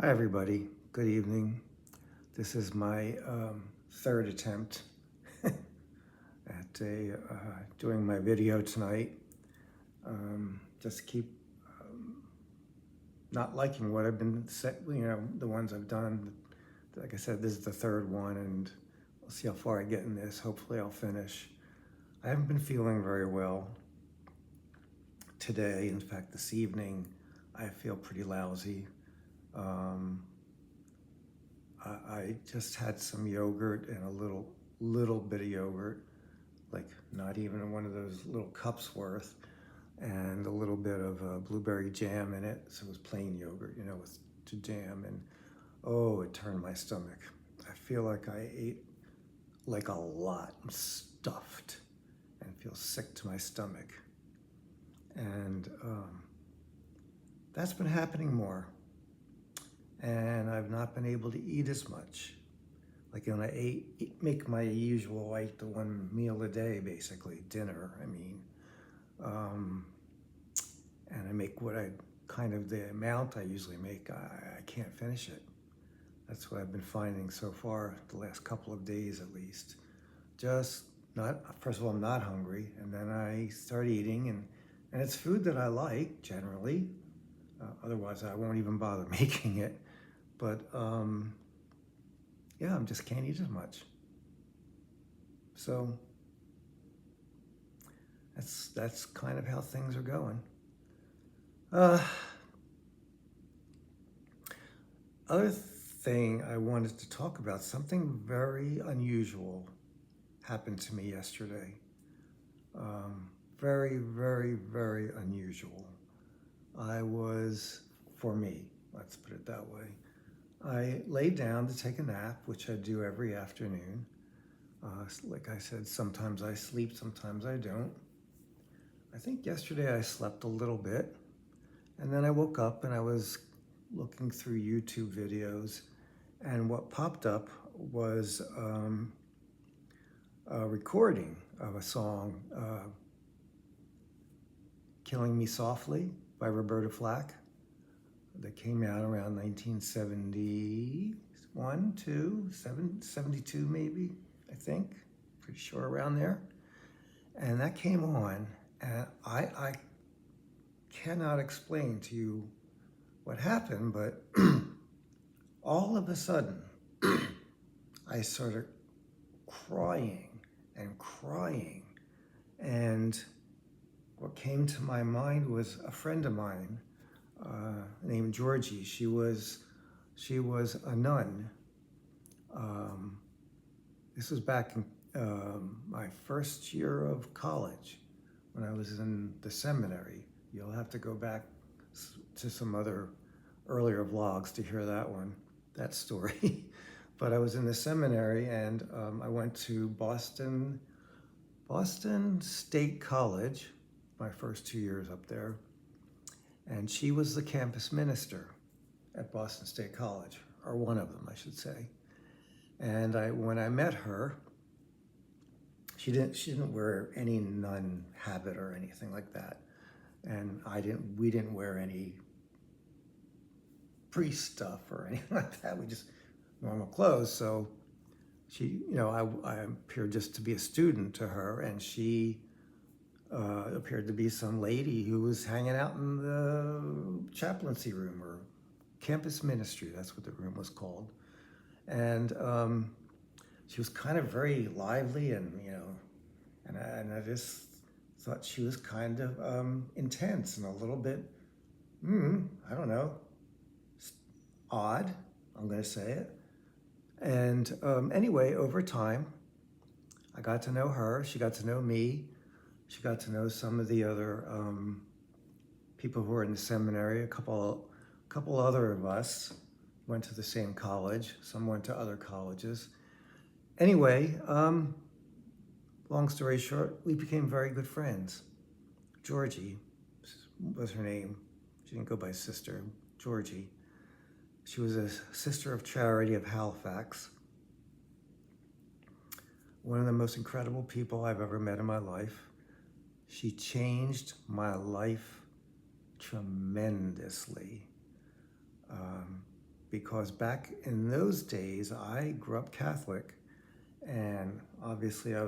Hi, everybody. Good evening. This is my third attempt at doing my video tonight. Just keep not liking what I've been set. The ones I've done. Like I said, this is the third one, and we'll see how far I get in this. Hopefully, I'll finish. I haven't been feeling very well today. In fact, this evening, I feel pretty lousy. Um, I just had some yogurt and a little bit of yogurt, like not even one of those little cups worth, and a little bit of blueberry jam in it. So it was plain yogurt, with to jam, and oh, it turned my stomach. I feel like I ate like a lot. I'm stuffed and feel sick to my stomach, and that's been happening more. And I've not been able to eat as much. Like when I make my usual, I eat the one meal a day, basically, dinner, and I make the amount I usually make, I can't finish it. That's what I've been finding so far, the last couple of days at least. Just first of all, I'm not hungry, and then I start eating, and it's food that I like, generally. Otherwise, I won't even bother making it. But yeah, I just can't eat as much. So that's kind of how things are going. Other thing I wanted to talk about, something very unusual happened to me yesterday. Very, very, very unusual. For me, let's put it that way. I laid down to take a nap, which I do every afternoon. Like I said, sometimes I sleep, sometimes I don't. I think yesterday I slept a little bit, and then I woke up and I was looking through YouTube videos, and what popped up was a recording of a song, Killing Me Softly by Roberta Flack, that came out around 1971, 72 maybe, I think. Pretty sure around there. And that came on, and I cannot explain to you what happened, but all of a sudden, I started crying and crying. And what came to my mind was a friend of mine named Georgie. She was a nun. This was back in my first year of college, when I was in the seminary. You'll have to go back to some other earlier vlogs to hear that story. But I was in the seminary, and I went to Boston State College, my first 2 years up there. And she was the campus minister at Boston State College, or one of them, I should say. And when I met her, she didn't wear any nun habit or anything like that, and we didn't wear any priest stuff or anything like that. We just normal clothes. So she, I appeared just to be a student to her, and she appeared to be some lady who was hanging out in the chaplaincy room, or campus ministry. That's what the room was called. And she was kind of very lively, and I just thought she was kind of intense and a little bit, I don't know, odd. I'm going to say it. And anyway, over time, I got to know her. She got to know me. She got to know some of the other people who were in the seminary. A couple other of us went to the same college. Some went to other colleges. Anyway, long story short, we became very good friends. Georgie was her name. She didn't go by sister, Georgie. She was a Sister of Charity of Halifax. One of the most incredible people I've ever met in my life. She changed my life tremendously. because back in those days, I grew up Catholic, and obviously I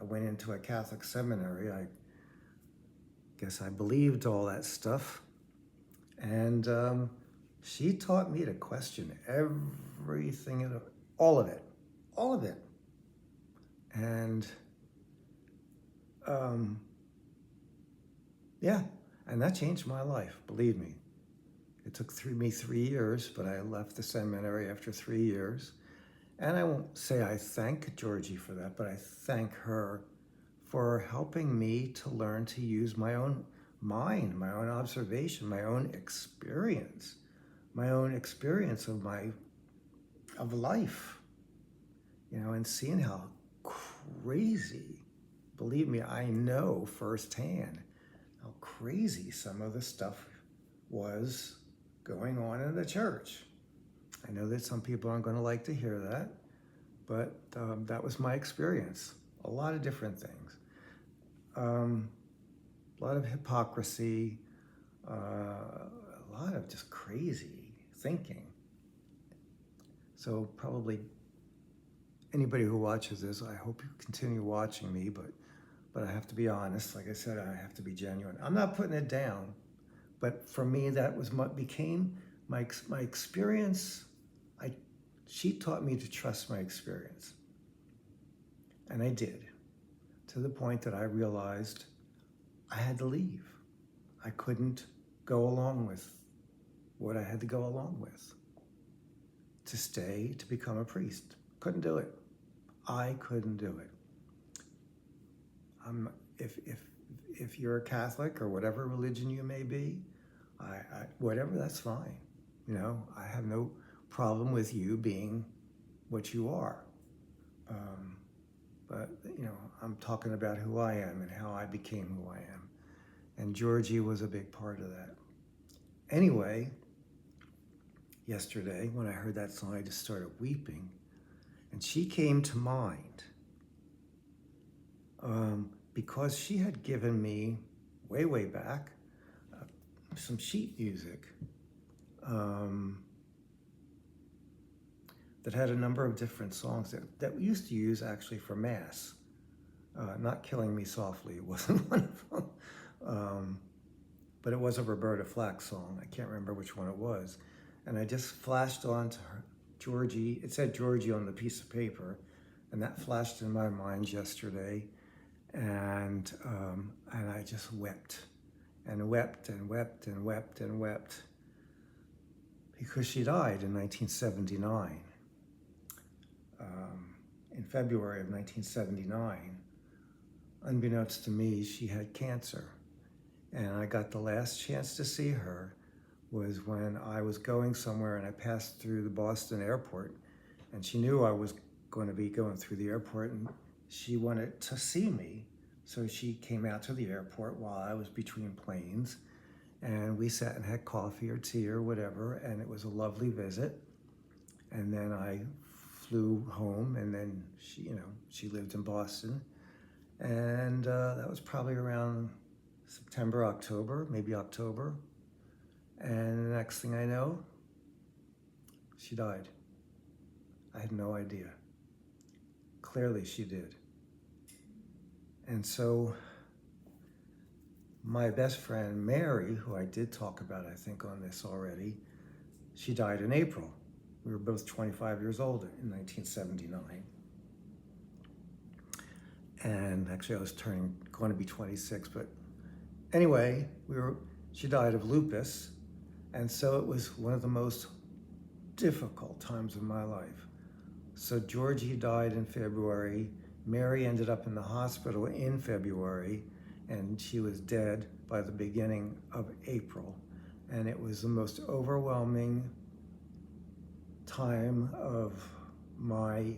went into a Catholic seminary. I guess I believed all that stuff. And she taught me to question everything, all of it, all of it. And yeah, and that changed my life, believe me. It took me 3 years, but I left the seminary after 3 years. And I won't say I thank Georgie for that, but I thank her for helping me to learn to use my own mind, my own observation, my own experience of life, and seeing how crazy, believe me, I know firsthand how crazy some of the stuff was going on in the church. I know that some people aren't going to like to hear that, but that was my experience. A lot of different things. A lot of hypocrisy, a lot of just crazy thinking. So probably anybody who watches this, I hope you continue watching me, but I have to be honest. Like I said, I have to be genuine. I'm not putting it down, but for me, that was what became my experience. She taught me to trust my experience. And I did, to the point that I realized I had to leave. I couldn't go along with what I had to go along with to stay, to become a priest. Couldn't do it. I couldn't do it. If you're a Catholic or whatever religion you may be, whatever, that's fine. I have no problem with you being what you are. But I'm talking about who I am and how I became who I am. And Georgie was a big part of that. Anyway, yesterday when I heard that song, I just started weeping. And she came to mind because she had given me, way back, some sheet music that had a number of different songs that we used to use actually for Mass. Not Killing Me Softly wasn't one of them. But it was a Roberta Flack song. I can't remember which one it was. And I just flashed on to her, Georgie. It said Georgie on the piece of paper, and that flashed in my mind yesterday. And I just wept and wept and wept and wept and wept because she died in 1979. In February of 1979, unbeknownst to me, she had cancer. And I got the last chance to see her was when I was going somewhere and I passed through the Boston airport, and she knew I was going to be going through the airport, and she wanted to see me. So she came out to the airport while I was between planes, and we sat and had coffee or tea or whatever, and it was a lovely visit. And then I flew home, and then she lived in Boston, and that was probably around September, October, maybe October. And the next thing I know, she died. I had no idea. Clearly she did. And so my best friend, Mary, who I did talk about, I think, on this already, she died in April. We were both 25 years old in 1979. And actually I was going to be 26, but anyway, she died of lupus. And so it was one of the most difficult times of my life. So Georgie died in February. Mary ended up in the hospital in February, and she was dead by the beginning of April. And it was the most overwhelming time of my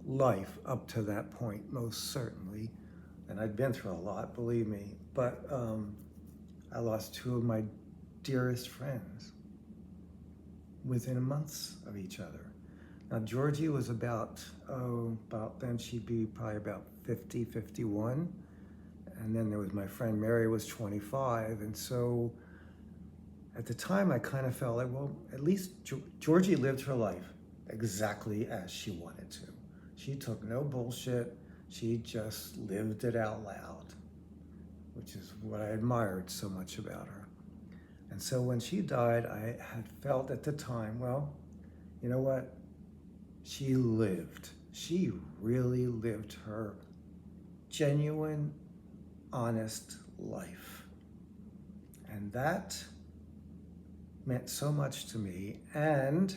life up to that point, most certainly. And I'd been through a lot, believe me. But I lost two of my dearest friends within months of each other. Now, Georgie was about then she'd be probably about 50, 51. And then there was my friend Mary was 25. And so At the time, I kind of felt like, well, at least Georgie lived her life exactly as she wanted to. She took no bullshit. She just lived it out loud, which is what I admired so much about her. And so when she died, I had felt at the time, well, you know what? She lived. She really lived her genuine, honest life. And that meant so much to me. And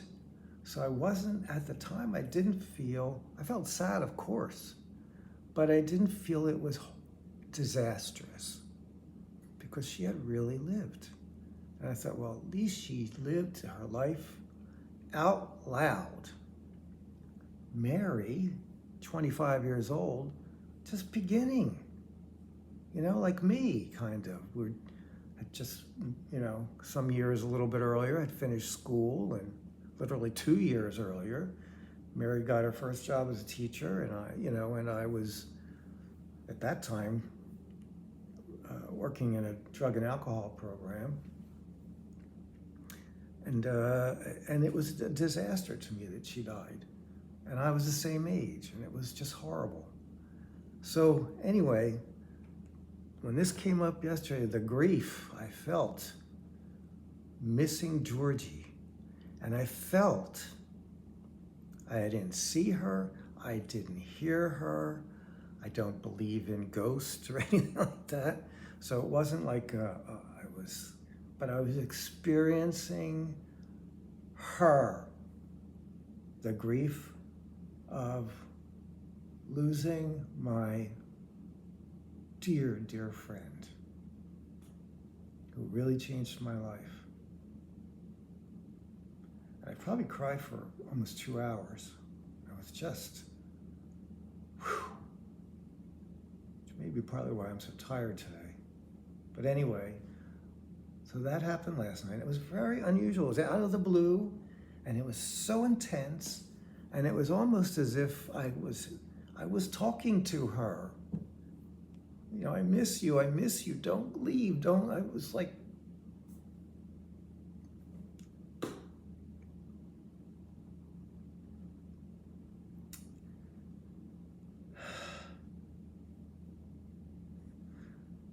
so I wasn't, at the time, I felt sad, of course, but I didn't feel it was disastrous because she had really lived. And I thought, well, at least she lived her life out loud. Mary, 25 years old, just beginning, like me, kind of. Had just, some years a little bit earlier, I'd finished school, and literally 2 years earlier, Mary got her first job as a teacher, and I was, at that time, working in a drug and alcohol program. And it was a disaster to me that she died. And I was the same age, and it was just horrible. So anyway, when this came up yesterday, the grief I felt missing Georgie, and I felt I didn't see her, I didn't hear her, I don't believe in ghosts or anything like that. So it wasn't like I was experiencing her, the grief of losing my dear, dear friend who really changed my life. And I probably cried for almost 2 hours. I was just, which may be partly why I'm so tired today. But anyway, so that happened last night. It was very unusual. It was out of the blue, and it was so intense, and it was almost as if I was talking to her. I miss you, don't leave, I was like,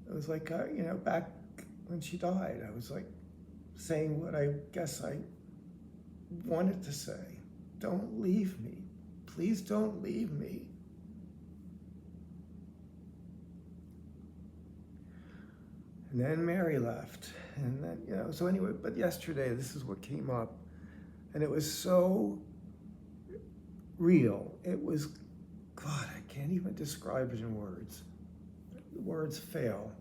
it was like, back when she died, I was like saying what I guess I wanted to say. Don't leave me. Please don't leave me. And then Mary left. And then, so anyway, but yesterday, this is what came up. And it was so real. It was, God, I can't even describe it in words. Words fail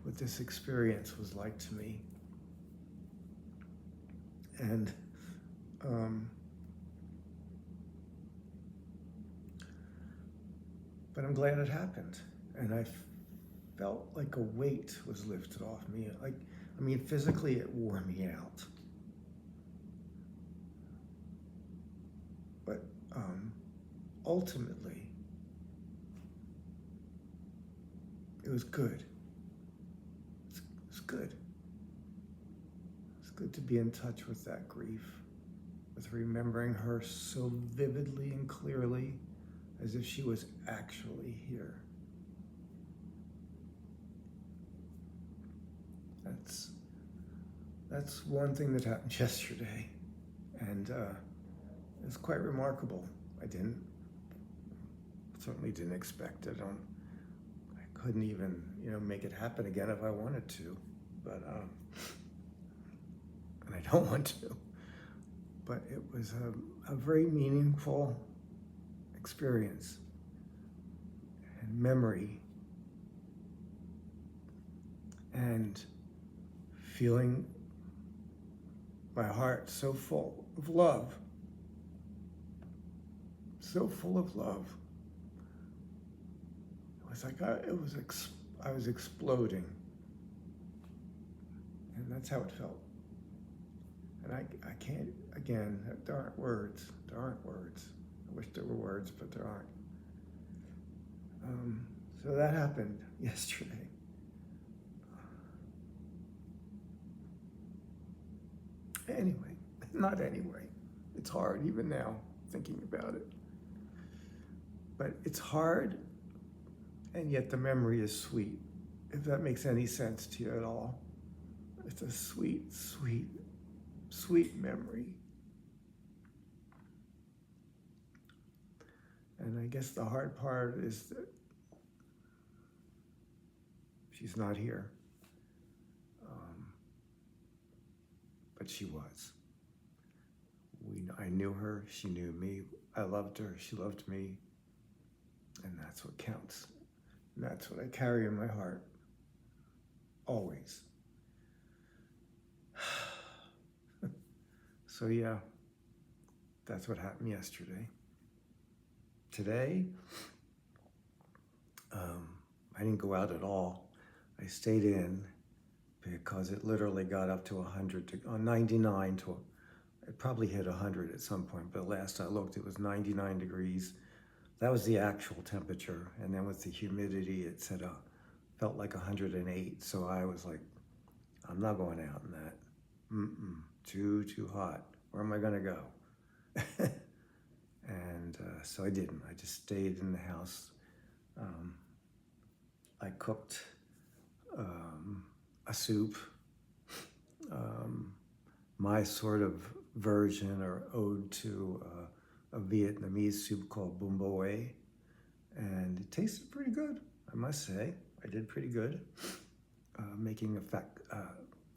what this experience was like to me. And but I'm glad it happened. And I felt like a weight was lifted off me. Physically it wore me out. But ultimately, it was good. It's good. It's good to be in touch with that grief, with remembering her so vividly and clearly as if she was actually here. That's one thing that happened yesterday, and it's quite remarkable. I certainly didn't expect it. I couldn't even, make it happen again if I wanted to, but and I don't want to. But it was a very meaningful experience and memory, and feeling my heart so full of love, so full of love. It was like I was exploding, and that's how it felt. And I can't, again, there aren't words. I wish there were words, but there aren't. So that happened yesterday. Anyway, not anyway. It's hard even now thinking about it. But it's hard, and yet the memory is sweet, if that makes any sense to you at all. It's a sweet, sweet, sweet memory. And I guess the hard part is that she's not here. But she was. I knew her, she knew me, I loved her, she loved me, and that's what counts. And that's what I carry in my heart, always. So yeah, that's what happened yesterday. Today, I didn't go out at all. I stayed in because it literally got up to 99 to, it probably hit 100 at some point, but last I looked, it was 99 degrees. That was the actual temperature. And then with the humidity, it said, felt like 108. So I was like, I'm not going out in that. Too hot. Where am I gonna go? And so I didn't. I just stayed in the house. I cooked a soup, my sort of version or ode to a Vietnamese soup called bún bò, and it tasted pretty good, I must say. I did pretty good, making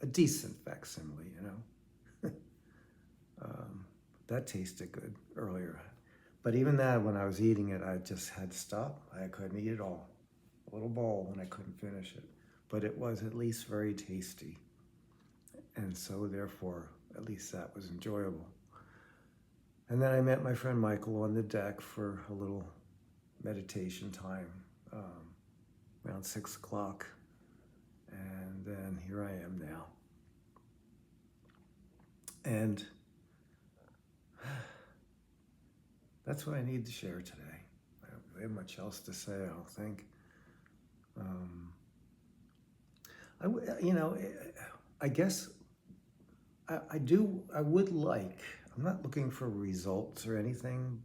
a decent facsimile, you know. That tasted good earlier. But even that, when I was eating it, I just had to stop. I couldn't eat it all. A little bowl, and I couldn't finish it. But it was at least very tasty. And so therefore, at least that was enjoyable. And then I met my friend Michael on the deck for a little meditation time, around 6 o'clock. And then here I am now. And that's what I need to share today. I don't really have much else to say, I don't think. I guess I would like, I'm not looking for results or anything,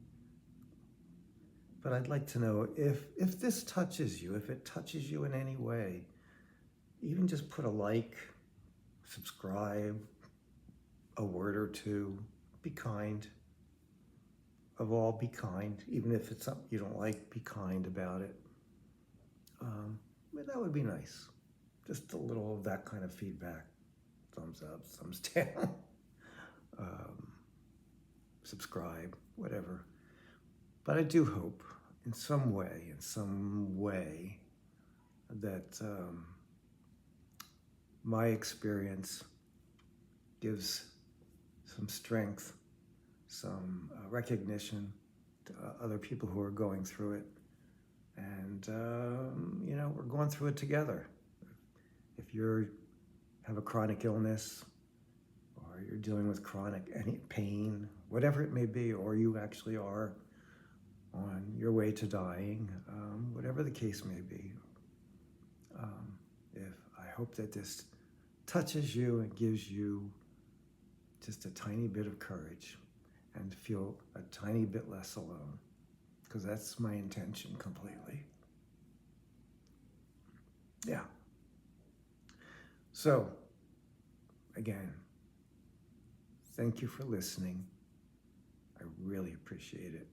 but I'd like to know if this touches you, if it touches you in any way, even just put a like, subscribe, a word or two, be kind. Of all, be kind. Even if it's something you don't like, be kind about it. But that would be nice. Just a little of that kind of feedback. Thumbs up, thumbs down. Subscribe, whatever. But I do hope in some way, that my experience gives some strength, some recognition to other people who are going through it. And, we're going through it together. If you have a chronic illness, or you're dealing with any pain, whatever it may be, or you actually are on your way to dying, whatever the case may be, I hope that this touches you and gives you just a tiny bit of courage and feel a tiny bit less alone, because that's my intention completely. Yeah. So, again, thank you for listening. I really appreciate it.